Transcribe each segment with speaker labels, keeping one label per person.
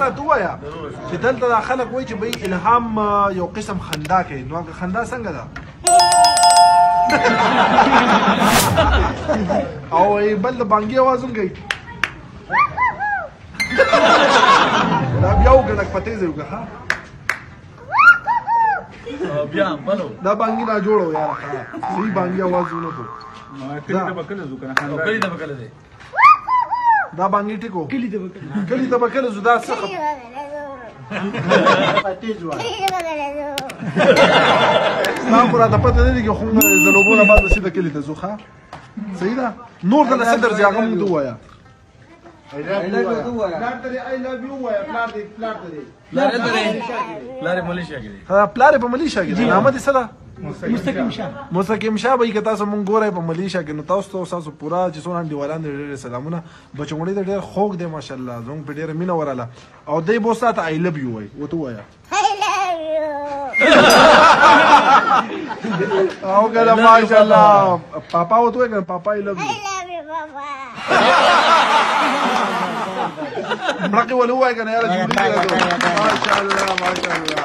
Speaker 1: راته ووایه چې دلته دا خلک وایي چې بهی الهام یو قسم خندا کوي نو هغه خندا څنګه ده او بل د بانګي اواز هم کوي دا بیا وکړه لږ په تیزه وکړه ښه
Speaker 2: بیا بلو
Speaker 1: دا بانګي لا جوړو یاره صحیح بانګي اواز ونه کو
Speaker 2: کلی ته بکله زو کنه کلی ته بکله دی
Speaker 1: دا بانګي ټیکو کلی ته بکله زو دا څه تیز وای ستا خو راته پته نه دي چې خو زلوبو نه بعد سیده کلي ته ځو ښه صحیح ده نور دله څه درځي هغه مونږ ته ووایه پلار یې په ملیشیا کې دی نامه دې څه ده مستقیم شاه به که تاسو مونږ ګورئ په ملیشیا کې نو تاسو ته ستاسو پوره چې څونه انډیوالان دي ډېر سلامونه بچوڼۍ ته ډېر خوږ دی ماشاءالله زموږ په ډېره مینه وراله او دی به اوس راته آی لভ یو وایي ورته ووایه او کنه ماشاءالله پاپا ورته وایي کنه پاپا آی لভ یو مړکې ولې ووایه کنه یاره جوړي ماشاءالله ماشاءالله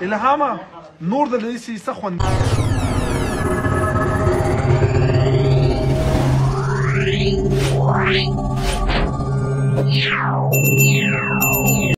Speaker 1: الهامه نور د دې څه خوند
Speaker 3: Meow.